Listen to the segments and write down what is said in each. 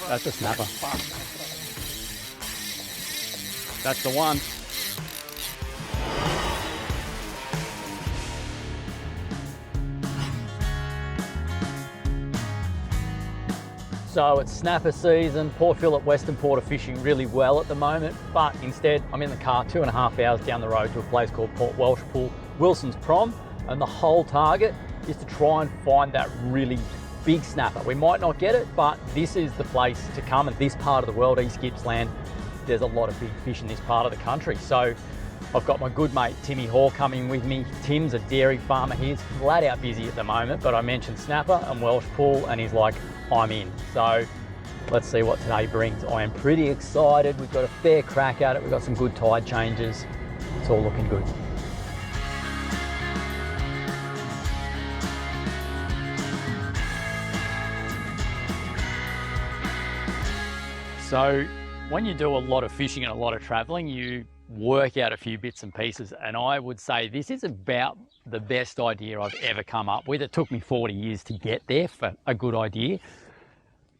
That's a snapper. That's the one. So it's snapper season. Port Phillip Western Port are fishing really well at the moment, but instead I'm in the car 2.5 hours down the road to a place called Port Welshpool, Wilson's Prom, and the whole target is to try and find that really big snapper. We might not get it, but this is the place to come. In this part of the world, East Gippsland, there's a lot of big fish in this part of the country. So I've got my good mate Timmy Hall coming with me. Tim's a dairy farmer. He's flat out busy at the moment, but I mentioned snapper and Welshpool and he's like, I'm in. So let's see what today brings. I am pretty excited. We've got a fair crack at it. We've got some good tide changes. It's all looking good. So when you do a lot of fishing and a lot of traveling, you work out a few bits and pieces, and I would say this is about the best idea I've ever come up with. It took me 40 years to get there for a good idea,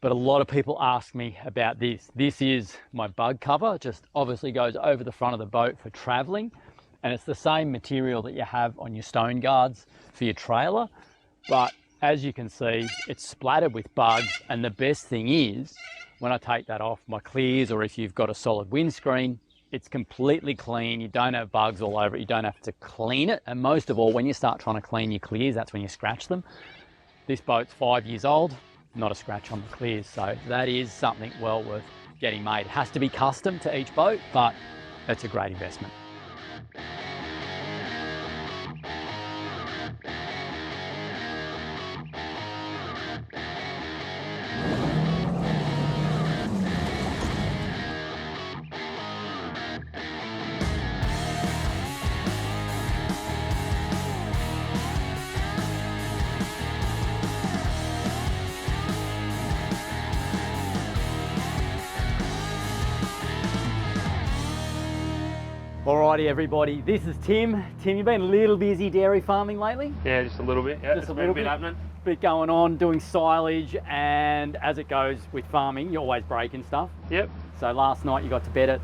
but a lot of people ask me about this. This is my bug cover. It just obviously goes over the front of the boat for traveling, and it's the same material that you have on your stone guards for your trailer, but as you can see, it's splattered with bugs, and the best thing is, when I take that off my clears, or if you've got a solid windscreen, it's completely clean. You don't have bugs all over it. You don't have to clean it. And most of all, when you start trying to clean your clears, that's when you scratch them. This boat's 5 years old, not a scratch on the clears. So that is something well worth getting made. It has to be custom to each boat, but it's a great investment. Alrighty everybody, this is Tim. Tim, you've been a little busy dairy farming lately? Yeah, just a little bit. Yeah, just a little bit happening. Bit going on, doing silage, and as it goes with farming, you're always breaking stuff. Yep. So last night you got to bed at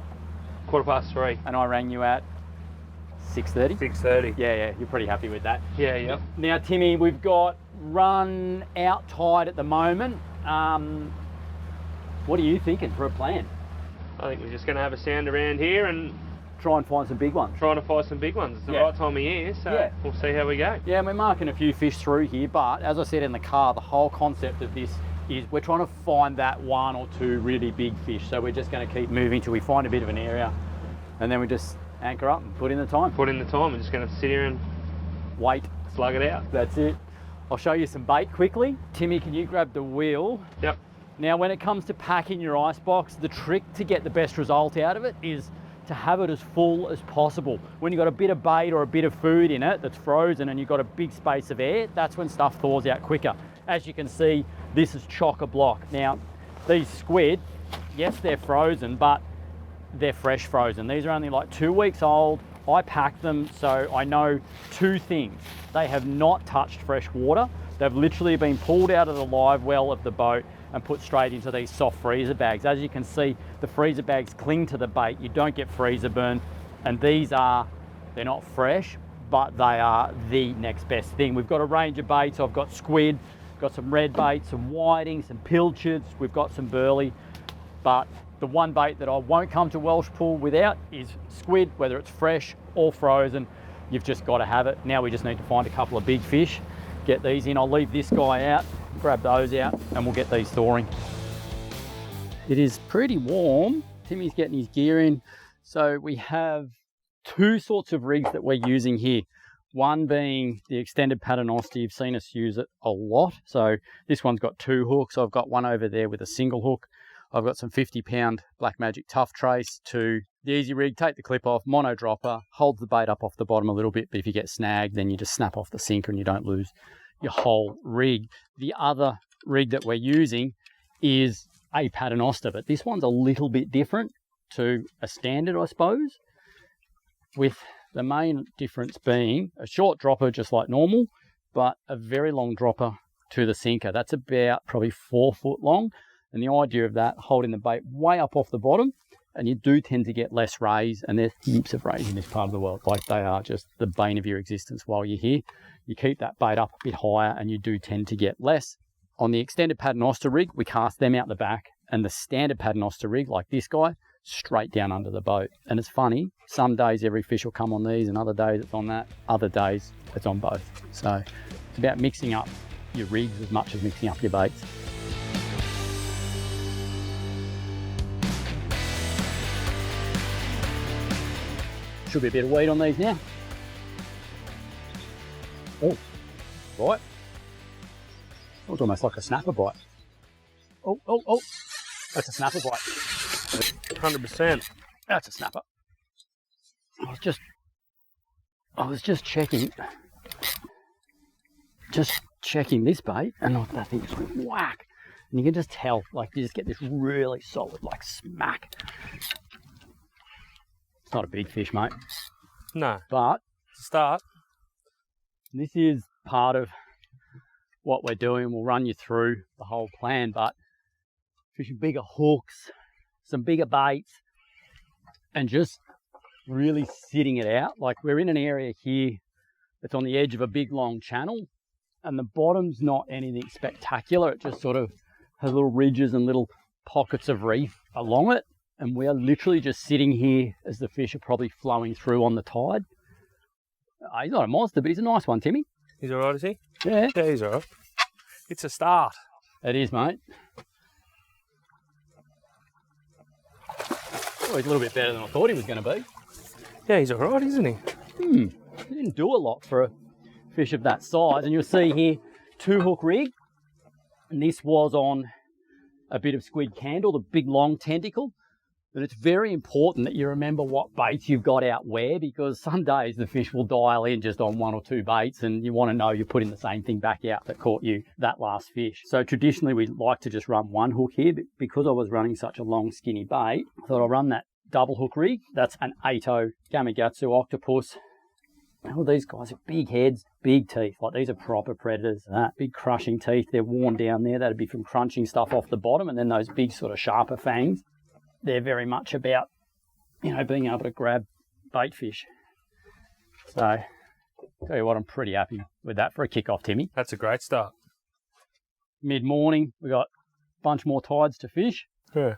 3:15. and I rang you at 6:30? 6:30. Yeah, you're pretty happy with that. Yeah, yep. Now Timmy, we've got run out tide at the moment. What are you thinking for a plan? I think we're just going to have a sound around here and Try and find some big ones. trying to find some big ones. It's the right time of year, so we'll see how we go. Yeah, we're marking a few fish through here, but as I said in the car, the whole concept of this is we're trying to find that one or two really big fish. So we're just going to keep moving till we find a bit of an area, and then we just anchor up and put in the time. Put in the time. We're just going to sit here and wait, slug it out. That's it. I'll show you some bait quickly. Timmy, can you grab the wheel? Yep. Now, when it comes to packing your ice box, the trick to get the best result out of it is to have it as full as possible. When you've got a bit of bait or a bit of food in it that's frozen and you've got a big space of air, that's when stuff thaws out quicker. As you can see, this is chock-a-block. Now, these squid, yes, they're frozen, but they're fresh frozen. These are only like 2 weeks old. I packed them, so I know two things. They have not touched fresh water. They've literally been pulled out of the live well of the boat and put straight into these soft freezer bags. As you can see, the freezer bags cling to the bait. You don't get freezer burn. And these are, they're not fresh, but they are the next best thing. We've got a range of baits. I've got squid, got some red bait, some whiting, some pilchards. We've got some burley. But the one bait that I won't come to Welshpool without is squid, whether it's fresh or frozen. You've just got to have it. Now we just need to find a couple of big fish, get these in. I'll leave this guy out, grab those out, and we'll get these thawing. It is pretty warm. Timmy's getting his gear in. So we have two sorts of rigs that we're using here. One being the extended paternoster. You've seen us use it a lot. So this one's got two hooks. I've got one over there with a single hook. I've got some 50-pound Black Magic Tough Trace to the easy rig. Take the clip off, mono dropper, holds the bait up off the bottom a little bit, but if you get snagged, then you just snap off the sinker and you don't lose your whole rig. The other rig that we're using is a paternoster, but this one's a little bit different to a standard, I suppose, with the main difference being a short dropper just like normal, but a very long dropper to the sinker. That's about probably 4 foot long. And the idea of that, holding the bait way up off the bottom, and you do tend to get less rays, and there's heaps of rays in this part of the world. Like, they are just the bane of your existence while you're here. You keep that bait up a bit higher and you do tend to get less. On the extended paternoster rig, we cast them out the back, and the standard paternoster rig, like this guy, straight down under the boat. And it's funny, some days every fish will come on these, and other days it's on that, other days it's on both. So it's about mixing up your rigs as much as mixing up your baits. Should be a bit of weight on these now. Oh, right. That was almost like a snapper bite. Oh, oh, oh. That's a snapper bite. 100%. That's a snapper. I was just checking this bait, and that thing just went whack. And you can just tell, like, you just get this really solid, like, smack. It's not a big fish, mate. No. But Start. this is part of what we're doing. We'll run you through the whole plan, but fishing bigger hooks, some bigger baits, and just really sitting it out. Like, we're in an area here that's on the edge of a big long channel, and the bottom's not anything spectacular. It just sort of has little ridges and little pockets of reef along it, and we are literally just sitting here as the fish are probably flowing through on the tide. He's not a monster, but he's a nice one, Timmy. He's all right, is he? Yeah. Yeah, he's all right. It's a start. It is, mate. Oh, he's a little bit better than I thought he was going to be. Yeah, he's all right, isn't he? He didn't do a lot for a fish of that size. And you'll see here, 2-hook rig. And this was on a bit of squid candle, the big long tentacle. But it's very important that you remember what baits you've got out where, because some days the fish will dial in just on 1 or 2 baits, and you want to know you're putting the same thing back out that caught you that last fish. So traditionally we like to just run 1 hook here, but because I was running such a long skinny bait, I thought I'll run that double hook rig. That's an 8-0 Gamakatsu Octopus. All these guys have big heads, big teeth. Like, these are proper predators. Big crushing teeth. They're worn down there. That'd be from crunching stuff off the bottom, and then those big sort of sharper fangs. They're very much about, being able to grab bait fish. So, tell you what, I'm pretty happy with that for a kick-off, Timmy. That's a great start. Mid-morning, we got a bunch more tides to fish. Yeah.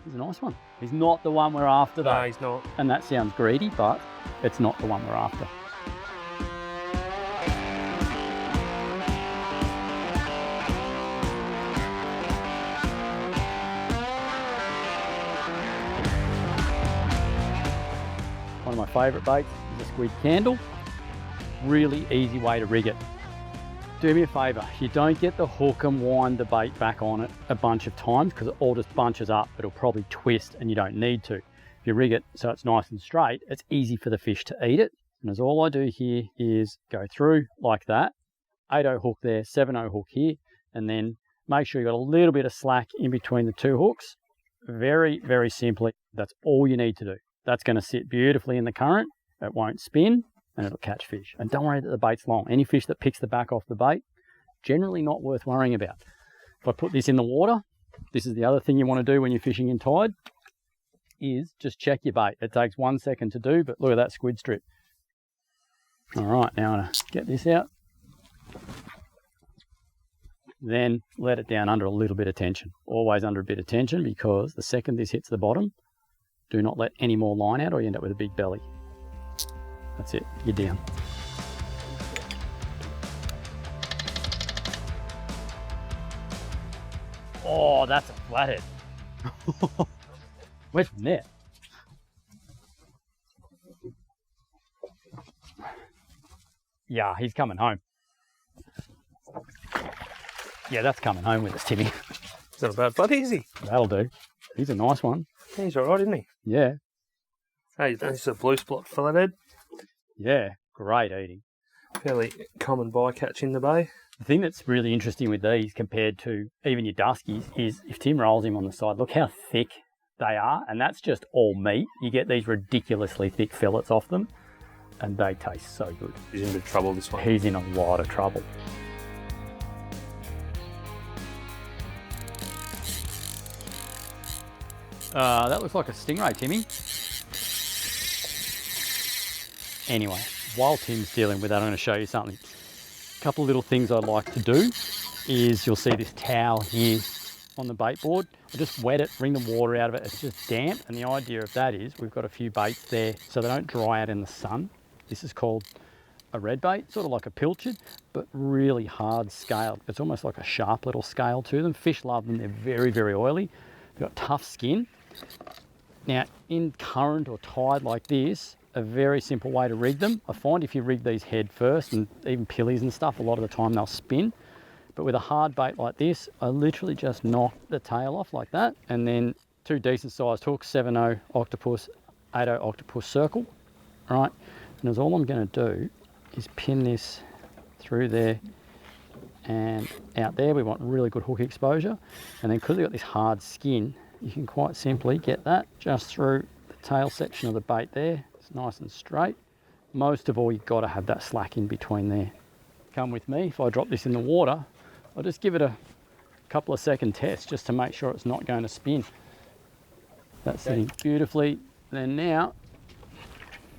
He's a nice one. He's not the one we're after, though. No, he's not. And that sounds greedy, but it's not the one we're after. One of my favourite baits is a squid candle. Really easy way to rig it. Do me a favour, you don't get the hook and wind the bait back on it a bunch of times, because it all just bunches up. It'll probably twist and you don't need to. If you rig it so it's nice and straight, it's easy for the fish to eat it. And as all I do here is go through like that, 8-0 hook there, 7-0 hook here, and then make sure you've got a little bit of slack in between the 2 hooks. Very, very simply, that's all you need to do. That's going to sit beautifully in the current. It won't spin and it'll catch fish. And don't worry that the bait's long. Any fish that picks the back off the bait, generally not worth worrying about. If I put this in the water, this is the other thing you want to do when you're fishing in tide, is just check your bait. It takes 1 second to do, but look at that squid strip. All right, now I'm going to get this out. Then let it down under a little bit of tension. Always under a bit of tension, because the second this hits the bottom, do not let any more line out or you end up with a big belly. That's it, you're down. Oh, that's a flathead. Where's from there? Yeah, he's coming home. Yeah, that's coming home with us, Timmy. He's not a bad buddy, is he? That'll do. He's a nice one. He's all right, isn't he? Yeah. Hey, this is a blue spot flathead. Yeah, great eating. Fairly common bycatch in the bay. The thing that's really interesting with these compared to even your duskies is if Tim rolls him on the side, look how thick they are, and that's just all meat. You get these ridiculously thick fillets off them, and they taste so good. He's in a bit of trouble, this one. He's in a lot of trouble. That looks like a stingray, Timmy. Anyway, while Tim's dealing with that, I'm going to show you something. A couple of little things I'd like to do is you'll see this towel here on the bait board. I just wet it, wring the water out of it. It's just damp, and the idea of that is we've got a few baits there so they don't dry out in the sun. This is called a red bait, sort of like a pilchard, but really hard scaled. It's almost like a sharp little scale to them. Fish love them. They're very, very oily. They've got tough skin. Now, in current or tide like this, a very simple way to rig them. I find if you rig these head first, and even pillies and stuff, a lot of the time they'll spin. But with a hard bait like this, I literally just knock the tail off like that, and then 2 decent sized hooks, 7/0 Octopus, 8/0 Octopus circle, right? And as all I'm going to do is pin this through there and out there. We want really good hook exposure, and then because we've got this hard skin, you can quite simply get that just through the tail section of the bait there. It's nice and straight. Most of all, you've got to have that slack in between there. Come with me. If I drop this in the water, I'll just give it a couple of second test just to make sure it's not going to spin. That's sitting beautifully. Then now,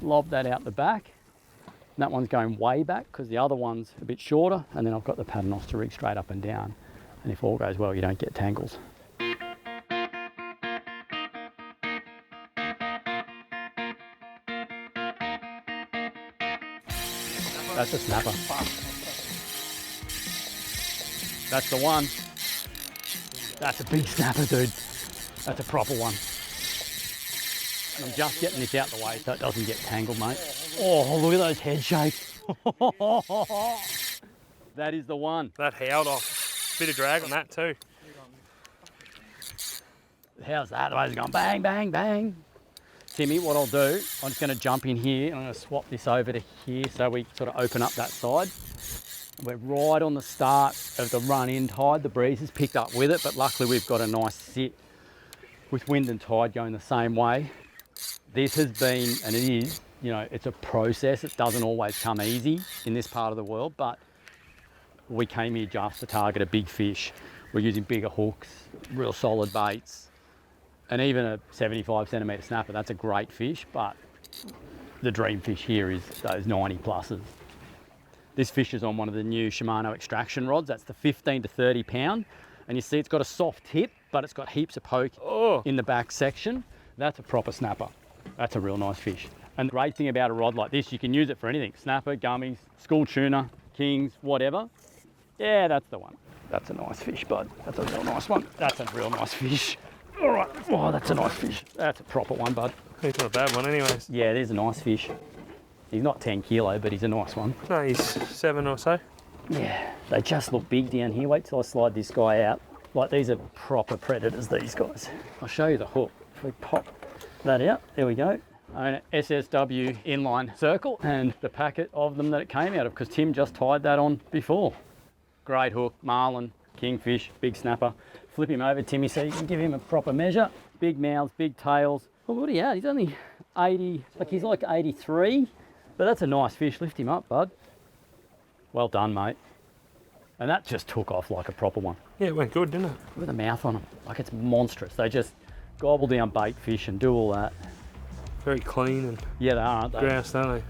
lob that out the back. That one's going way back because the other one's a bit shorter, and then I've got the paternos to rig straight up and down. And if all goes well, you don't get tangles. That's a snapper. That's the one. That's a big snapper, dude. That's a proper one. And I'm just getting this out the way so it doesn't get tangled, mate. Oh, look at those head shapes. That is the one. That howled off. Bit of drag on that too. How's that? The way it's going bang, bang, bang. Timmy, what I'll do, I'm just going to jump in here. I'm going to swap this over to here so we sort of open up that side. We're right on the start of the run-in tide. The breeze has picked up with it, but luckily we've got a nice sit with wind and tide going the same way. This has been, and it is, you know, it's a process. It doesn't always come easy in this part of the world, but we came here just to target a big fish. We're using bigger hooks, real solid baits, and even a 75 centimetre snapper. That's a great fish, but the dream fish here is those 90 pluses. This fish is on one of the new Shimano extraction rods. That's the 15 to 30 pound. And you see it's got a soft tip, but it's got heaps of poke in the back section. That's a proper snapper. That's a real nice fish. And the great thing about a rod like this, you can use it for anything. Snapper, gummies, school tuna, kings, whatever. Yeah, that's the one. That's a nice fish, bud. That's a real nice one. That's a real nice fish. All right. Oh, that's a nice fish. That's a proper one, bud. He's not a bad one anyways. Yeah, it is a nice fish. He's not 10 kilo, but he's a nice one. No, he's 7 or so. Yeah, they just look big down here. Wait till I slide this guy out. Like, these are proper predators, these guys. I'll show you the hook. If we pop that out, there we go. An SSW inline circle and the packet of them that it came out of, because Tim just tied that on before. Great hook, marlin, kingfish, big snapper. Flip him over, Timmy, so you can give him a proper measure. Big mouths, big tails. Well, what are you at? He's only 80, like he's like 83. But that's a nice fish. Lift him up, bud. Well done, mate. And that just took off like a proper one. Yeah, it went good, didn't it? Look at the mouth on them. Like, it's monstrous. They just gobble down bait fish and do all that. Very clean and yeah, they are, aren't they? grouse, don't they?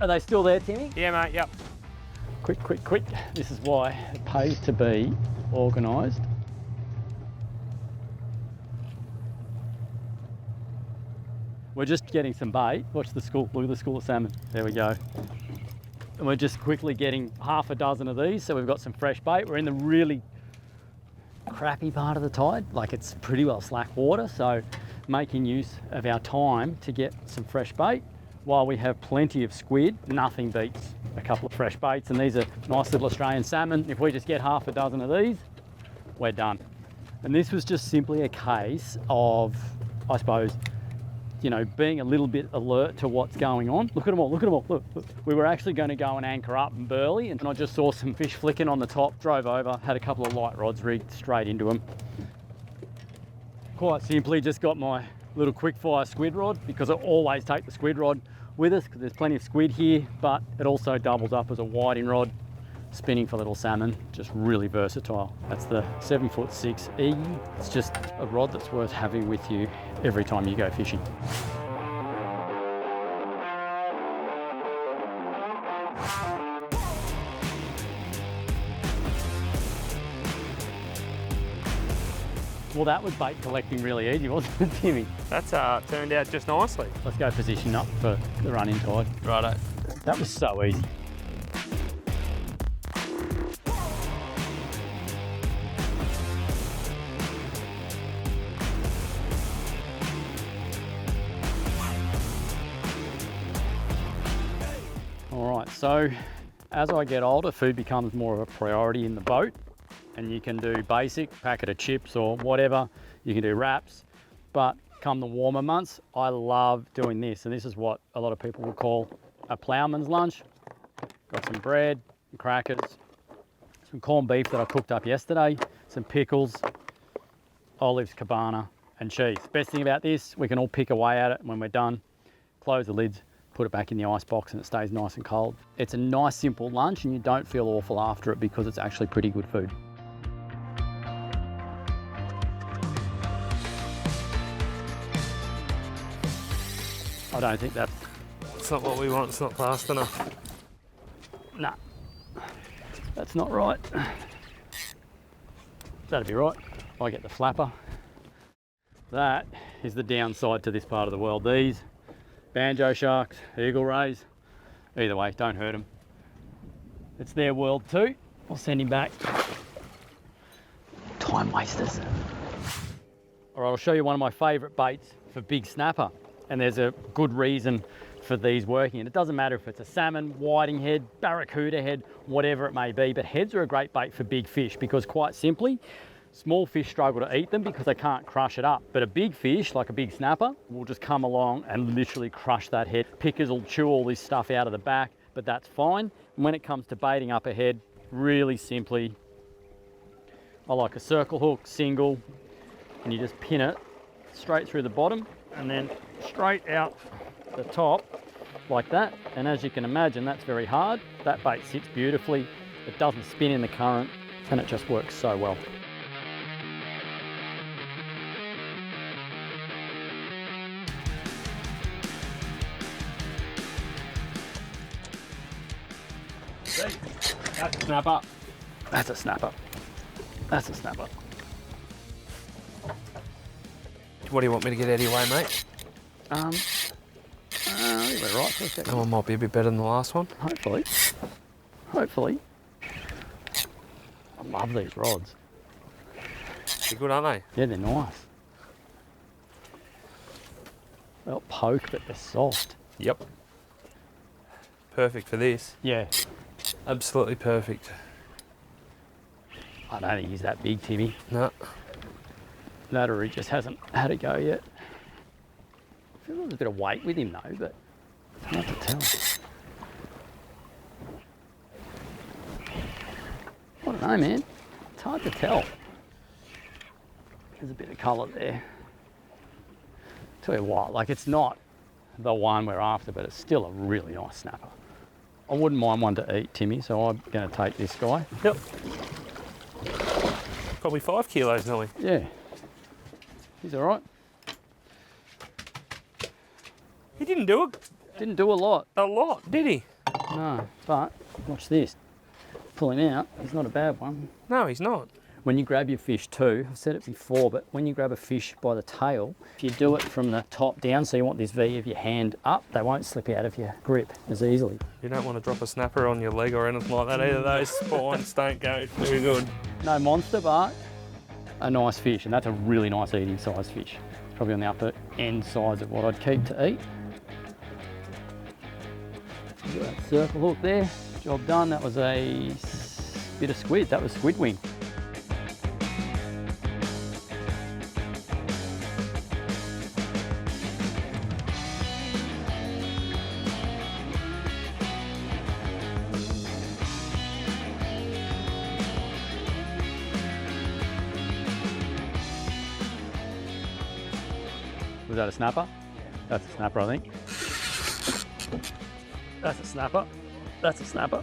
Are they still there, Timmy? Yeah, mate, yep. Quick, quick, quick. This is why it pays to be organised. We're just getting some bait. Watch the school, look at the school of salmon. There we go. And we're just quickly getting half a dozen of these. So we've got some fresh bait. We're in the really crappy part of the tide. Like, it's pretty well slack water. So making use of our time to get some fresh bait while we have plenty of squid. Nothing beats a couple of fresh baits. And these are nice little Australian salmon. If we just get half a dozen of these, we're done. And this was just simply a case of, I suppose, you know, being a little bit alert to what's going on. Look at them all, look at them all, look. We were actually going to go and anchor up in Burley, and I just saw some fish flicking on the top, drove over, had a couple of light rods rigged straight into them. Quite simply just got my little quick fire squid rod, because I always take the squid rod with us because there's plenty of squid here, but it also doubles up as a whiting rod. spinning for little salmon, just really versatile. That's the 7'6" E. It's just a rod that's worth having with you every time you go fishing. Well, that was bait collecting really easy, wasn't it, Timmy? That's turned out just nicely. Let's go position up for the run-in tide. Righto. That was so easy. All right, so as I get older, food becomes more of a priority in the boat. And you can do basic, packet of chips or whatever. You can do wraps, but come the warmer months, I love doing this. And this is what a lot of people will call a ploughman's lunch. Got some bread, some crackers, some corned beef that I cooked up yesterday, some pickles, olives, cabana, and cheese. Best thing about this, we can all pick away at it when we're done, close the lids, put it back in the ice box and it stays nice and cold. It's a nice simple lunch and you don't feel awful after it because it's actually pretty good food. I don't think that... It's not what we want, it's not fast enough. Nah, that's not right. That'd be right. I get the flapper. That is the downside to this part of the world. These banjo sharks, eagle rays, either way, don't hurt them. It's their world too. I'll send him back. Time wasters. All right, I'll show you one of my favourite baits for big snapper. And there's a good reason for these working. And it doesn't matter if it's a salmon, whiting head, barracuda head, whatever it may be, but heads are a great bait for big fish because quite simply, small fish struggle to eat them because they can't crush it up. But a big fish, like a big snapper, will just come along and literally crush that head. Pickers will chew all this stuff out of the back, but that's fine. And when it comes to baiting up a head, really simply, I like a circle hook, single, and you just pin it straight through the bottom and then straight out the top like that. And as you can imagine, that's very hard. That bait sits beautifully. It doesn't spin in the current and it just works so well. That's a snapper. That's a snapper. That's a snapper. What do you want me to get out of your way, mate? I think we're right for a second. That one might be a bit better than the last one. Hopefully. Hopefully. I love these rods. They're good, aren't they? Yeah, they're nice. They'll poke, but they're soft. Yep. Perfect for this. Yeah. Absolutely perfect. I don't think he's that big, Timmy. No. That or he just hasn't had a go yet. I feel there's a bit of weight with him though, but it's hard to tell. I don't know, man. It's hard to tell. There's a bit of colour there. Tell you what, like it's not the one we're after, but it's still a really nice snapper. I wouldn't mind one to eat, Timmy, so I'm going to take this guy. Yep. Probably 5 kilos, Nelly. Yeah. He's all right. He didn't do it. Didn't do a lot. A lot, did he? No, but watch this. Pull him out. He's not a bad one. No, he's not. When you grab your fish too, I've said it before, but when you grab a fish by the tail, if you do it from the top down, so you want this V of your hand up, they won't slip out of your grip as easily. You don't want to drop a snapper on your leg or anything like that either. Those spines don't go too good. No monster, but a nice fish, and that's a really nice eating size fish. Probably on the upper end size of what I'd keep to eat. Got that circle hook there, job done. That was a bit of squid, that was squid wing. Was that a snapper? That's a snapper, I think. That's a snapper. That's a snapper.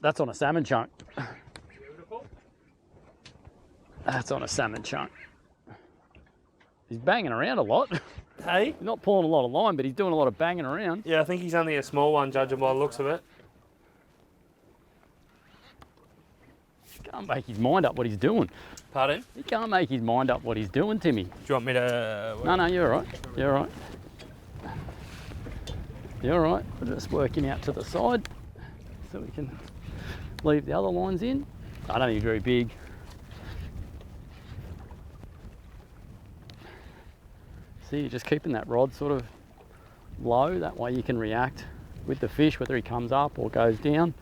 That's on a salmon chunk. That's on a salmon chunk. He's banging around a lot. Hey? He's not pulling a lot of line, but he's doing a lot of banging around. Yeah, I think he's only a small one, judging by the looks of it. He can't make his mind up what he's doing. Pardon? He can't make his mind up what he's doing, Timmy. Do you want me to... No, you're all right. You're all right. You're all right. We're just working out to the side so we can leave the other lines in. I don't think he's very big. See, you're just keeping that rod sort of low. That way you can react with the fish, whether he comes up or goes down.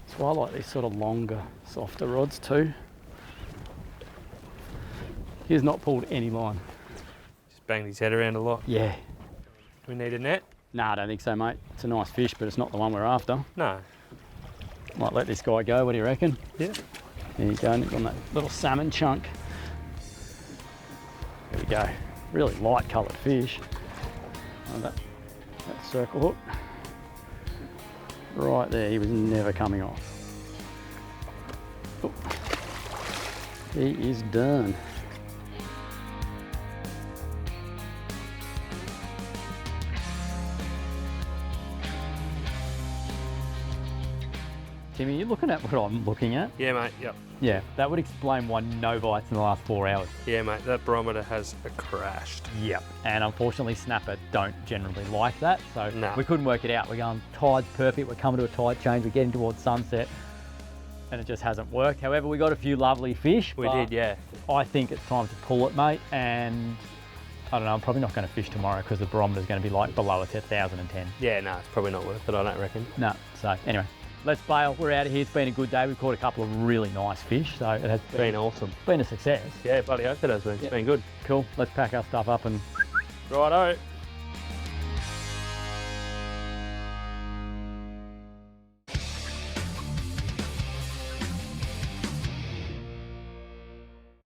That's why I like these sort of longer, softer rods too. He's not pulled any line. Just banged his head around a lot. Yeah. Do we need a net? No, I don't think so, mate. It's a nice fish, but it's not the one we're after. No. Might let this guy go. What do you reckon? Yeah. There you go, and on that little salmon chunk. There we go. Really light coloured fish. Oh, that circle hook. Right there, he was never coming off. Oh. He is done. Timmy, you looking at what I'm looking at? Yeah, mate, yep. Yeah, that would explain why no bites in the last 4 hours. Yeah, mate, that barometer has crashed. Yep. And unfortunately, snapper don't generally like that, so No. we couldn't work it out. We're going, tide's perfect, we're coming to a tide change, we're getting towards sunset, and it just hasn't worked. However, we got a few lovely fish. We did, yeah. I think it's time to pull it, mate, and I don't know, I'm probably not going to fish tomorrow because the barometer's going to be like below a 1010. Yeah, no, it's probably not worth it, I don't reckon. No, so anyway. Let's bail. We're out of here. It's been a good day. We've caught a couple of really nice fish, so it has Been awesome. been a success. Yeah, bloody hope it has been. It's been good. Cool. Let's pack our stuff up and Righto.